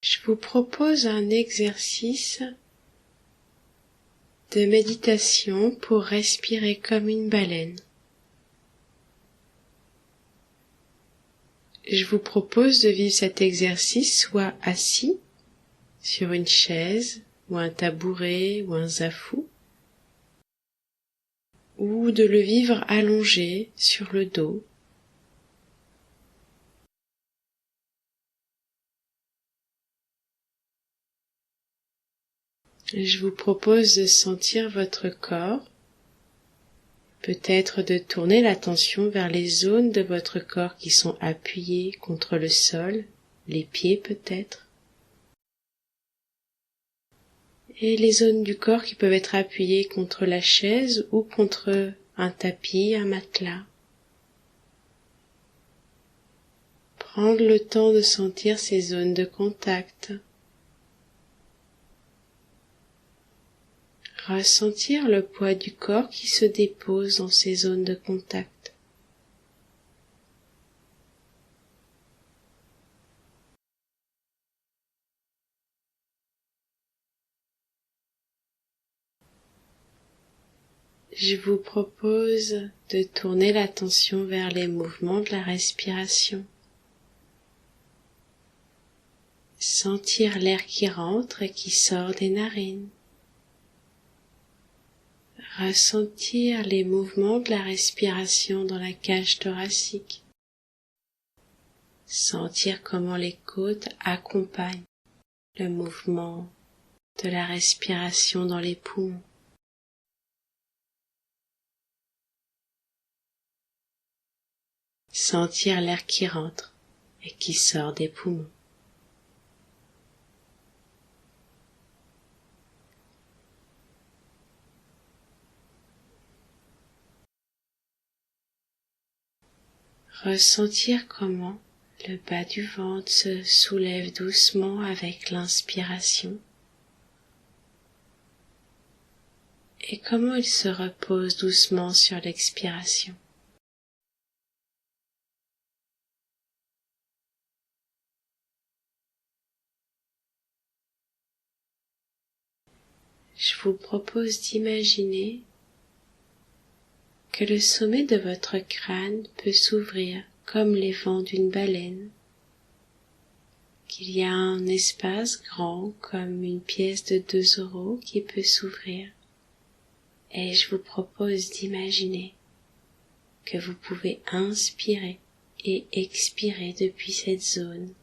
Je vous propose un exercice de méditation pour respirer comme une baleine. Je vous propose de vivre cet exercice soit assis sur une chaise ou un tabouret ou un zafou, ou de le vivre allongé sur le dos. Je vous propose de sentir votre corps, peut-être de tourner l'attention vers les zones de votre corps qui sont appuyées contre le sol, les pieds peut-être, et les zones du corps qui peuvent être appuyées contre la chaise ou contre un tapis, un matelas. Prendre le temps de sentir ces zones de contact. Ressentir le poids du corps qui se dépose dans ces zones de contact. Je vous propose de tourner l'attention vers les mouvements de la respiration. Sentir l'air qui rentre et qui sort des narines. Ressentir les mouvements de la respiration dans la cage thoracique. Sentir comment les côtes accompagnent le mouvement de la respiration dans les poumons. Sentir l'air qui rentre et qui sort des poumons. Ressentir comment le bas du ventre se soulève doucement avec l'inspiration et comment il se repose doucement sur l'expiration. Je vous propose d'imaginer que le sommet de votre crâne peut s'ouvrir comme les vents d'une baleine, qu'il y a un espace grand comme une pièce de 2 € qui peut s'ouvrir, et je vous propose d'imaginer que vous pouvez inspirer et expirer depuis cette zone.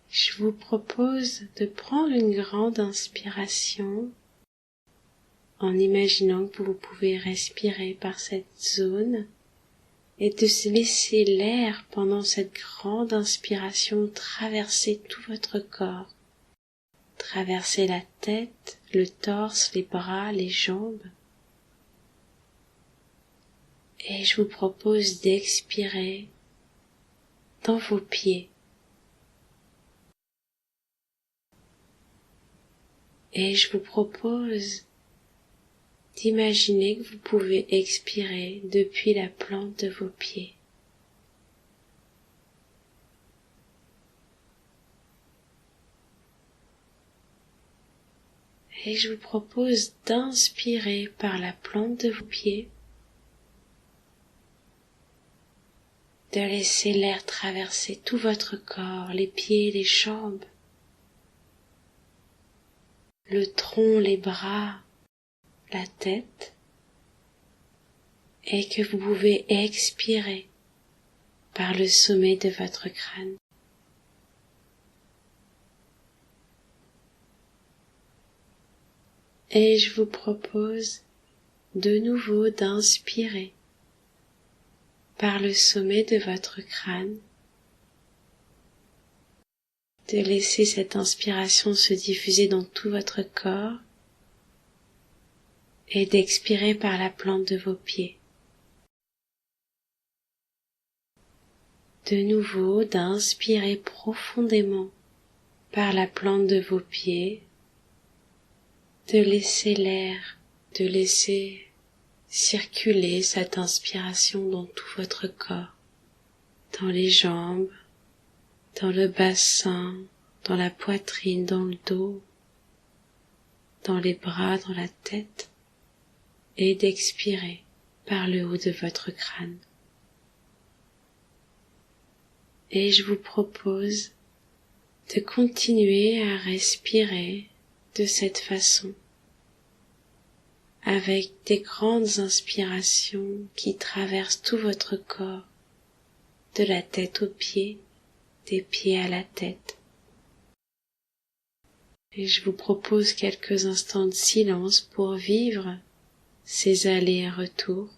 Je vous propose de prendre une grande inspiration en imaginant que vous pouvez respirer par cette zone et de se laisser l'air pendant cette grande inspiration traverser tout votre corps, traverser la tête, le torse, les bras, les jambes. Et je vous propose d'expirer dans vos pieds. Et je vous propose d'imaginer que vous pouvez expirer depuis la plante de vos pieds. Et je vous propose d'inspirer par la plante de vos pieds, de laisser l'air traverser tout votre corps, les pieds, les jambes, le tronc, les bras, la tête, et que vous pouvez expirer par le sommet de votre crâne. Et je vous propose de nouveau d'inspirer par le sommet de votre crâne, de laisser cette inspiration se diffuser dans tout votre corps et d'expirer par la plante de vos pieds. De nouveau, d'inspirer profondément par la plante de vos pieds, de laisser l'air, de laisser circuler cette inspiration dans tout votre corps, dans les jambes, dans le bassin, dans la poitrine, dans le dos, dans les bras, dans la tête, et d'expirer par le haut de votre crâne. Et je vous propose de continuer à respirer de cette façon, avec des grandes inspirations qui traversent tout votre corps, de la tête aux pieds, des pieds à la tête. Et je vous propose quelques instants de silence pour vivre ces allers et retours.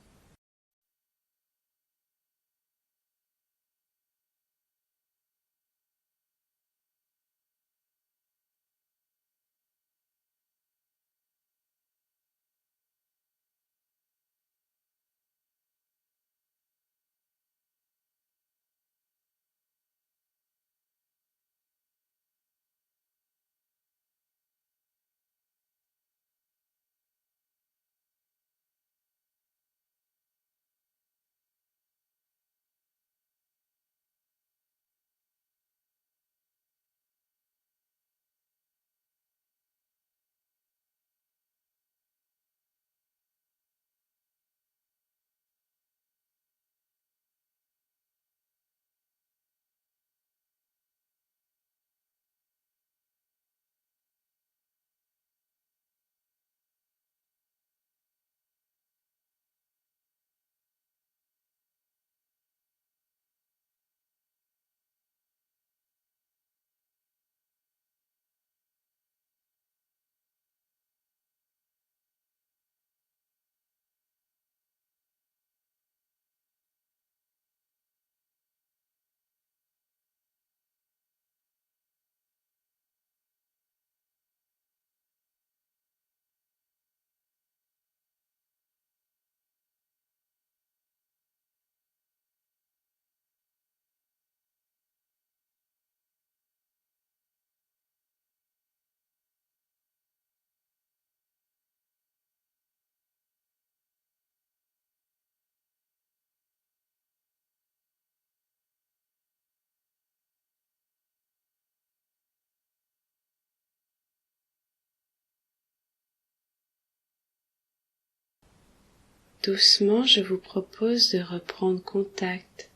Doucement, je vous propose de reprendre contact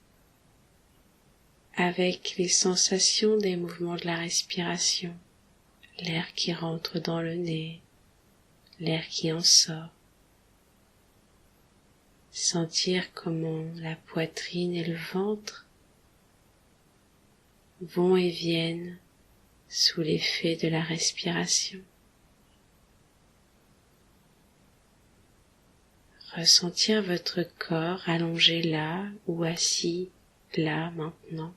avec les sensations des mouvements de la respiration, l'air qui rentre dans le nez, l'air qui en sort. Sentir comment la poitrine et le ventre vont et viennent sous l'effet de la respiration. Ressentir votre corps allongé là ou assis là maintenant.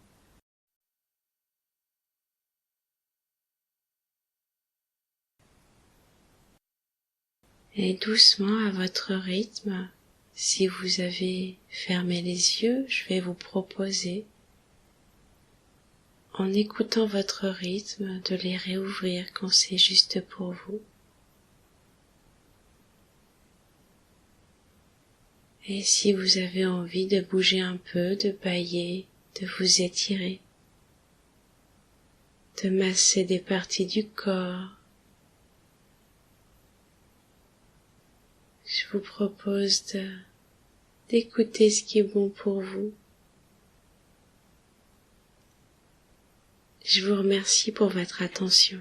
Et doucement à votre rythme, si vous avez fermé les yeux, je vais vous proposer, en écoutant votre rythme, de les réouvrir quand c'est juste pour vous. Et si vous avez envie de bouger un peu, de bâiller, de vous étirer, de masser des parties du corps, je vous propose d'écouter ce qui est bon pour vous. Je vous remercie pour votre attention.